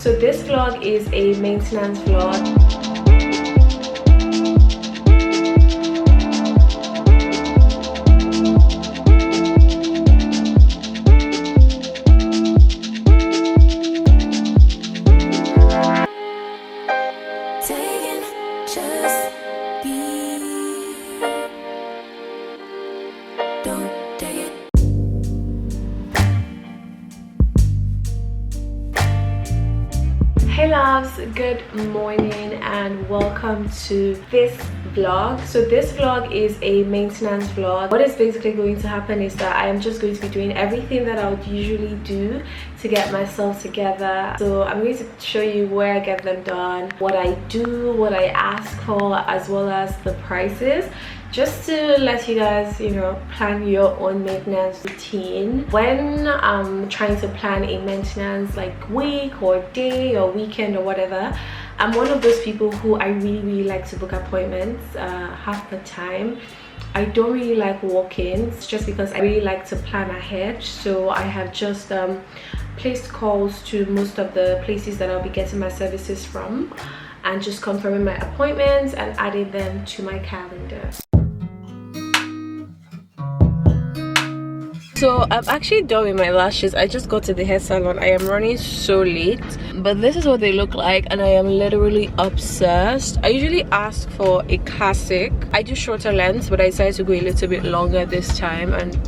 So this vlog is a maintenance vlog. Hey loves, good morning and welcome to this vlog. So this vlog is a maintenance vlog. What is basically going to happen is that I am just going to be doing everything that I would usually do to get myself together. So I'm going to show you where I get them done, what I do, what I ask for, as well as the prices, just to let you guys, you know, plan your own maintenance routine. When I'm trying to plan a maintenance like week or day or weekend or whatever, I'm one of those people who I really like to book appointments half the time. I don't really like walk-ins just because I really like to plan ahead. So I have just placed calls to most of the places that I'll be getting my services from and just confirming my appointments and adding them to my calendar. So I'm actually done with my lashes. I just got to the hair salon. I am running so late, but this is what they look like and I am literally obsessed. I usually ask for a classic. I do shorter lengths, but I decided to go a little bit longer this time, and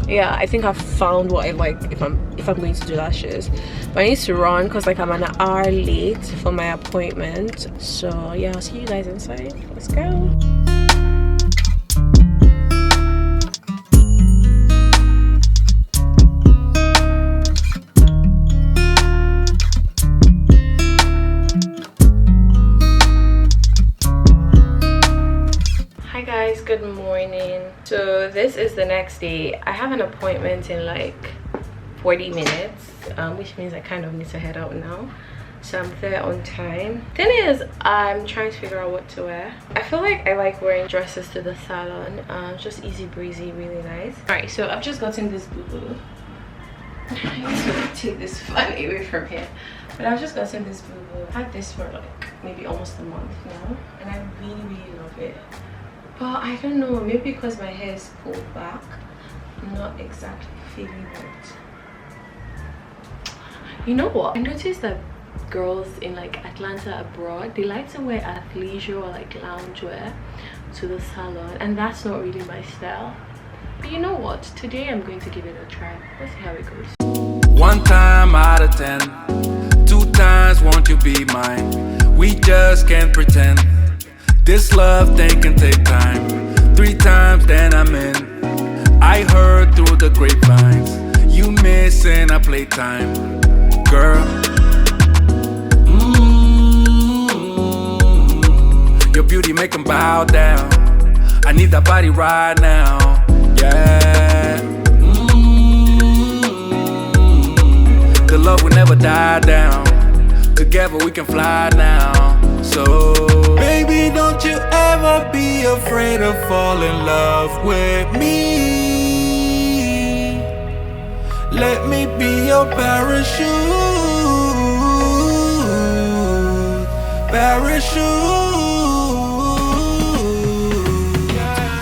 yeah, I think I've found what I like if I'm going to do lashes. But I need to run because like I'm an hour late for my appointment. So yeah, I'll see you guys inside. Let's go. Good morning. So this is the next day. I have an appointment in like 40 minutes, which means I kind of need to head out now, so I'm there on time. Thing is, I'm trying to figure out what to wear. I feel like I like wearing dresses to the salon, just easy breezy, really nice. All right, so I've just gotten this boo-boo. I need to take this fun away from here, but I've just gotten this boo-boo. I've had this for like maybe almost a month now, and I really love it. But I don't know, maybe because my hair is pulled back, I'm not exactly feeling it. You know what? I noticed that girls in like Atlanta abroad, they like to wear athleisure or like loungewear to the salon, and that's not really my style. But you know what? Today I'm going to give it a try. Let's see how it goes. 1 time out of 10, 2 times won't you be mine? We just can't pretend. This love thing can take time. 3 times then I'm in. I heard through the grapevines you missing a playtime, girl. Your beauty make 'em bow down. I need that body right now, yeah. The love will never die down. Together we can fly now. So baby, don't you ever be afraid of falling in love with me. Let me be your parachute, parachute.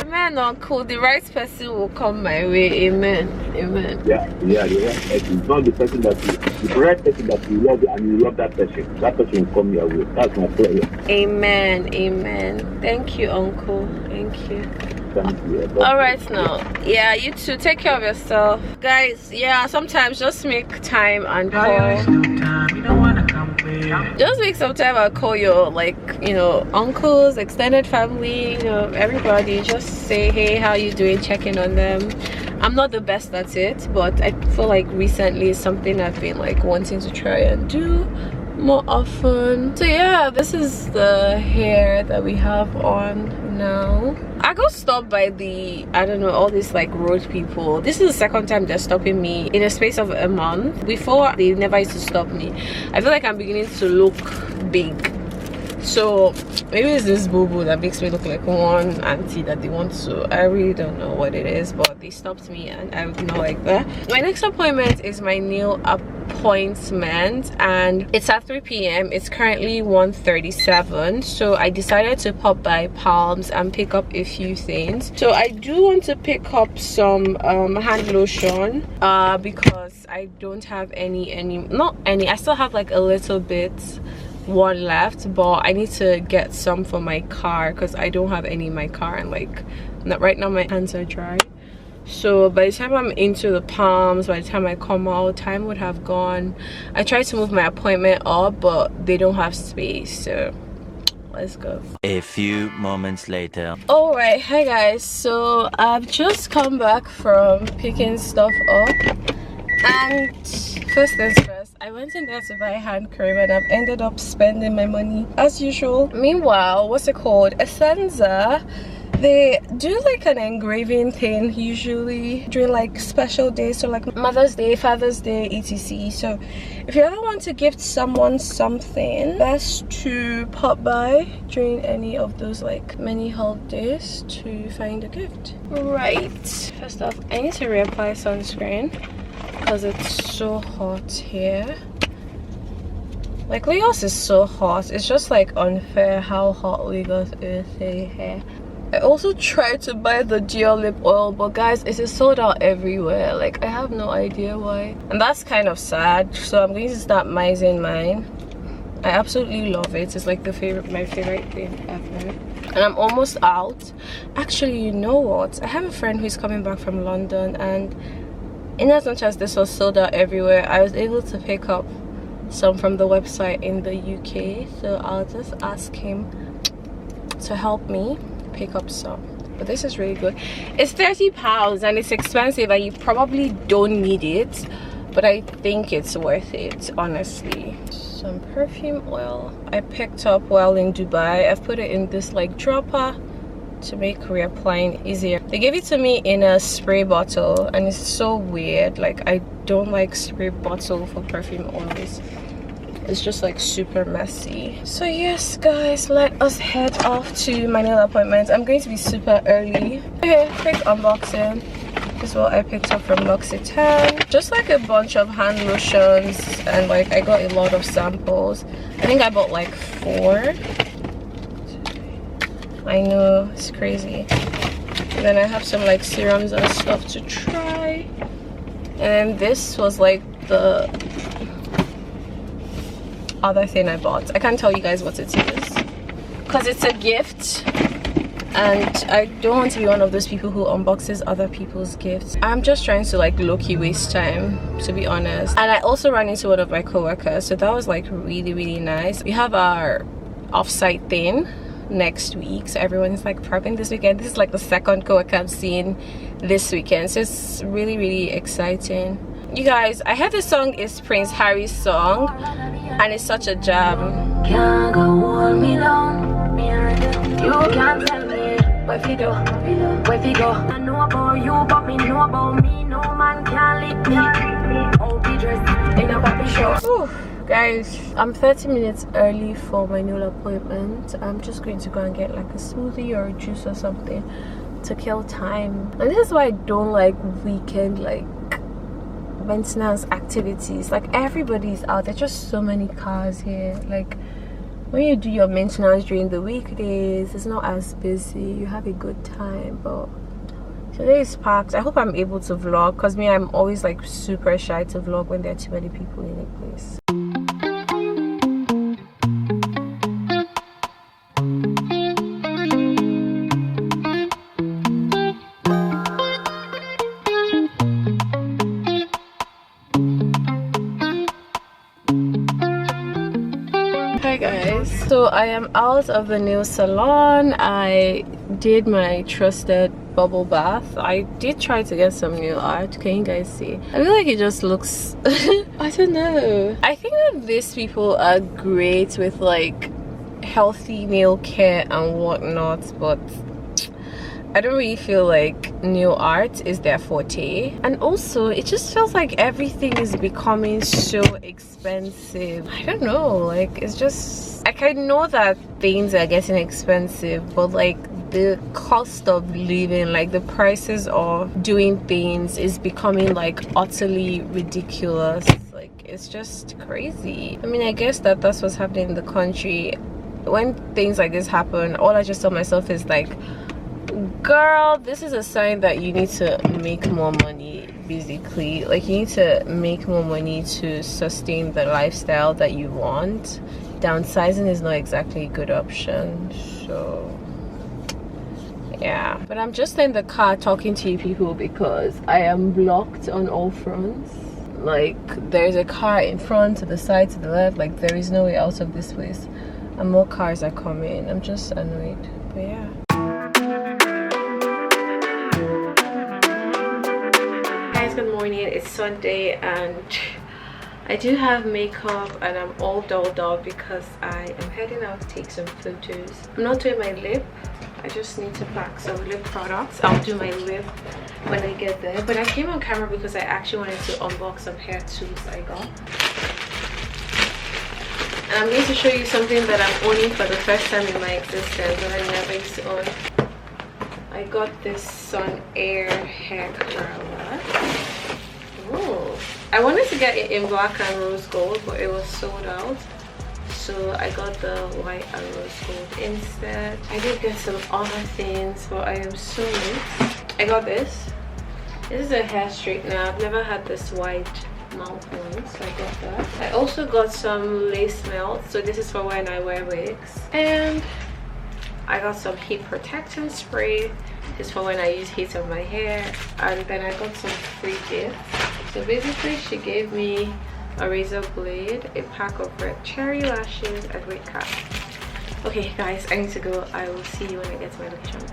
Amen, uncle. The right person will come my way. Amen. Amen. Yeah. The right person. Not the person that the right person that you love and you love that person. That person will come your way. That's my prayer. Amen. Amen. Thank you, uncle. Thank you. Thank you. All right now. Yeah, you too. Take care of yourself, guys. Yeah, sometimes just make time and call. Just make some time and call your, like, you know, uncles, extended family, you know, everybody. Just say, hey, how you doing? Check in on them. I'm not the best at it, but I feel like recently it's something I've been like wanting to try and do more often. So yeah, this is the hair that we have on now. I got stopped by the, I don't know, all these like road people. This is the second time they're stopping me in a space of a month. Before, they never used to stop me. I feel like I'm beginning to look big. So maybe it's this boo-boo that makes me look like one auntie that they want to. I really don't know what it is, but they stopped me and I would not like that. My next appointment is my nail appointment. appointment and it's at 3 p.m. It's currently 1:37, so I decided to pop by Palms and pick up a few things. So I do want to pick up some hand lotion because I don't have not any. I still have like a little bit one left, but I need to get some for my car because I don't have any in my car, and like right now my hands are dry. So by the time I'm into the Palms, by the time I come out, time would have gone. I tried to move my appointment up, but they don't have space, so let's go. A few moments later. All right, hi guys, so I've just come back from picking stuff up, and first things first, I went in there to buy hand cream and I've ended up spending my money as usual. Meanwhile, what's it called, Essenza, they do like an engraving thing usually during like special days, so like Mother's Day, Father's Day, etc. So if you ever want to gift someone something, best to pop by during any of those like many holidays to find a gift. Right, first off, I need to reapply sunscreen because it's so hot here. Like Lagos is so hot, it's just like unfair how hot Lagos is here. I also tried to buy the Dior lip oil, but guys, it is sold out everywhere. Like I have no idea why, and that's kind of sad. So I'm going to start mising mine. I absolutely love it. It's like my favorite thing ever, and I'm almost out. Actually, you know what, I have a friend who's coming back from London, and in as much as this was sold out everywhere, I was able to pick up some from the website in the UK, so I'll just ask him to help me pick up some. But this is really good. It's £30 and it's expensive and you probably don't need it, but I think it's worth it, honestly. Some perfume oil I picked up while in Dubai. I've put it in this like dropper to make reapplying easier. They gave it to me in a spray bottle and it's so weird. Like I don't like spray bottle for perfume oils. It's just like super messy. So yes guys, let us head off to my nail appointment. I'm going to be super early. Okay, quick unboxing. This is what I picked up from L'Occitane. Just like a bunch of hand lotions, and like I got a lot of samples. I think I bought like 4. I know, it's crazy. And then I have some like serums and stuff to try. And this was like the other thing I bought. I can't tell you guys what it is because it's a gift and I don't want to be one of those people who unboxes other people's gifts. I'm just trying to like low-key waste time, to be honest. And I also ran into one of my co-workers, so that was like really nice. We have our off-site thing next week, so everyone's like prepping this weekend. This is like the second co-worker I'm seeing this weekend, so it's really exciting. You guys, I heard this song is Prince Harry's song and it's such a jam. Can't go hold me down. You can't tell me where you do, where you go. I know about you, but me know about me. No man can lick me. I'll be dressed in a puppy show. Ooh, guys, I'm 30 minutes early for my nail appointment. I'm just going to go and get like a smoothie or a juice or something to kill time. And this is why I don't like weekend like maintenance activities. Like everybody's out, there's just so many cars here. Like when you do your maintenance during the weekdays, it's not as busy, you have a good time. But today is packed. I hope I'm able to vlog because me, I'm always like super shy to vlog when there are too many people in a place. Hi guys, so I am out of the nail salon. I did my trusted bubble bath. I did try to get some nail art. Can you guys see? I feel like it just looks I don't know. I think that these people are great with like healthy nail care and whatnot, but I don't really feel like nail art is their forte. And also it just feels like everything is becoming so expensive. I don't know, like it's just like I know that things are getting expensive, but like the cost of living, like the prices of doing things is becoming like utterly ridiculous. Like it's just crazy. I mean, I guess that's what's happening in the country. When things like this happen, all I just tell myself is like, girl, this is a sign that you need to make more money. Basically, like, you need to make more money to sustain the lifestyle that you want. Downsizing is not exactly a good option. So yeah, but I'm just in the car talking to you people because I am blocked on all fronts. Like, there's a car in front, to the side, to the left. Like, there is no way out of this place, and more cars are coming. I'm just annoyed, but yeah. Good morning, it's Sunday and I do have makeup and I'm all dolled up because I am heading out to take some photos. I'm not doing my lip, I just need to pack some lip products. I'll do my lip when I get there, but I came on camera because I actually wanted to unbox some hair tools I got. And I'm going to show you something that I'm owning for the first time in my existence that I never used to own. I got this Sun Air hair curler. Ooh. I wanted to get it in black and rose gold, but it was sold out. So I got the white and rose gold instead. I did get some other things, but I am so mixed. I got this. This is a hair straightener. I've never had this white mouth one, so I got that. I also got some lace melts. So this is for when I wear wigs. And I got some heat protectant spray. This is for when I use heat on my hair. And then I got some free gifts. So basically she gave me a razor blade, a pack of red cherry lashes, and wig cap. Okay guys, I need to go. I will see you when I get to my location.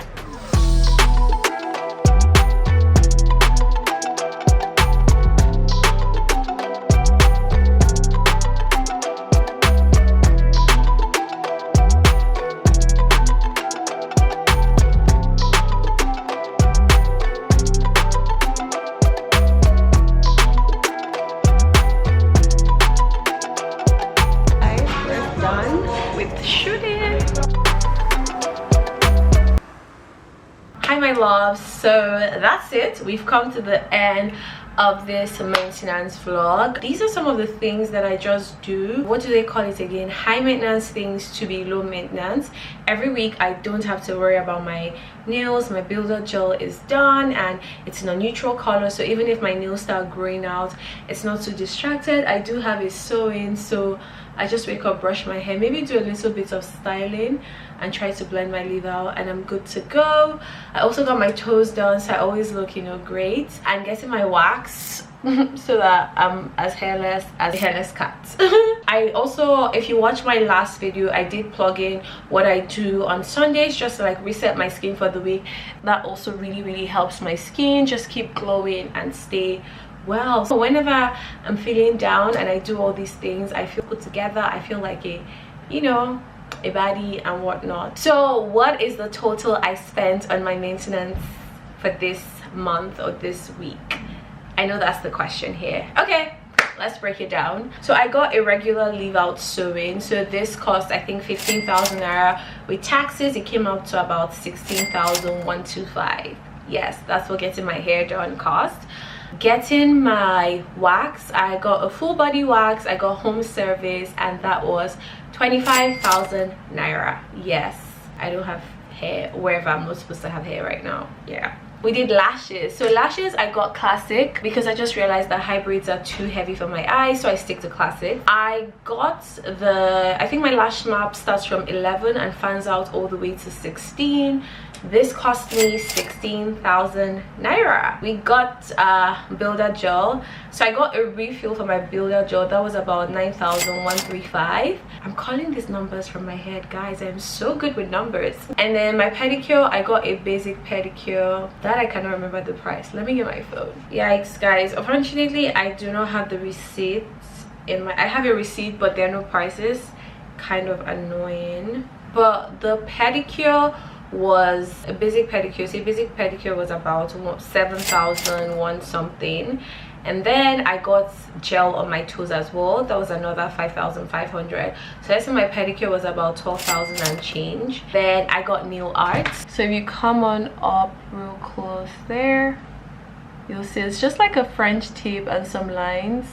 Loves, so that's it. We've come to the end of this maintenance vlog. These are some of the things that I just do. What do they call it again? High maintenance things to be low maintenance. Every week I don't have to worry about my nails. My builder gel is done and it's in a neutral color, so even if my nails start growing out, it's not too distracted. I do have a sew-in, so I just wake up, brush my hair, maybe do a little bit of styling and try to blend my leave out, and I'm good to go. I also got my toes done, so I always look, you know, great. And getting my wax so that I'm as hairless as a hairless cat. I also, if you watch my last video, I did plug in what I do on Sundays just to like reset my skin for the week. That also really helps my skin just keep glowing and stay well. So whenever I'm feeling down and I do all these things, I feel put together. I feel like a, you know, a baddie and whatnot. So what is the total I spent on my maintenance for this month or this week? I know that's the question here. Okay, let's break it down. So I got a regular leave out sewing, so this cost I think 15,000 naira. With taxes it came out to about 16,125. Yes, that's what getting my hair done cost. Getting my wax, I got a full body wax, I got home service, and that was 25,000 naira. Yes, I don't have hair wherever I'm not supposed to have hair right now. Yeah. We did lashes. So lashes I got classic because I just realized that hybrids are too heavy for my eyes, so I stick to classic. I got the, I think my lash map starts from 11 and fans out all the way to 16. This cost me 16,000 naira. We got builder gel, so I got a refill for my builder gel. That was about 9,135. I'm calling these numbers from my head, guys. I'm so good with numbers. And then my pedicure, I got a basic pedicure that I cannot remember the price. Let me get my phone. Yikes, guys, unfortunately I do not have the receipts in my, I have a receipt but there are no prices. Kind of annoying. But the pedicure was a basic pedicure. So a basic pedicure was about 7,001 something, and then I got gel on my toes as well. That was another 5,500. So let's say my pedicure was about 12,000 and change. Then I got nail art. So if you come on up real close there, you'll see it's just like a French tip and some lines.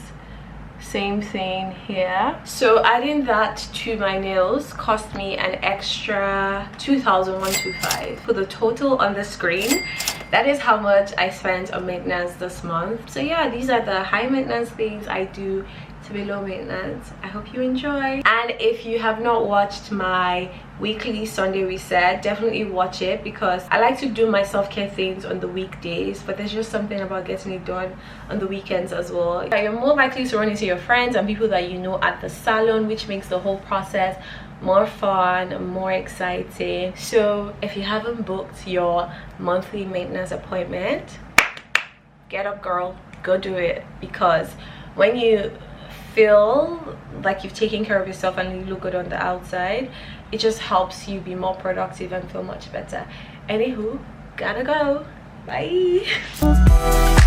same thing here. So adding that to my nails cost me an extra 2,125. For the total on the screen, that is how much I spent on maintenance this month. So yeah, these are the high maintenance things I do to be low maintenance. I hope you enjoy. And if you have not watched my weekly Sunday reset, definitely watch it, because I like to do my self-care things on the weekdays, but there's just something about getting it done on the weekends as well. You're more likely to run into your friends and people that you know at the salon, which makes the whole process more fun, more exciting. So if you haven't booked your monthly maintenance appointment, get up girl, go do it, because when you feel like you've taken care of yourself and you look good on the outside, it just helps you be more productive and feel much better. Anywho, gotta go. Bye.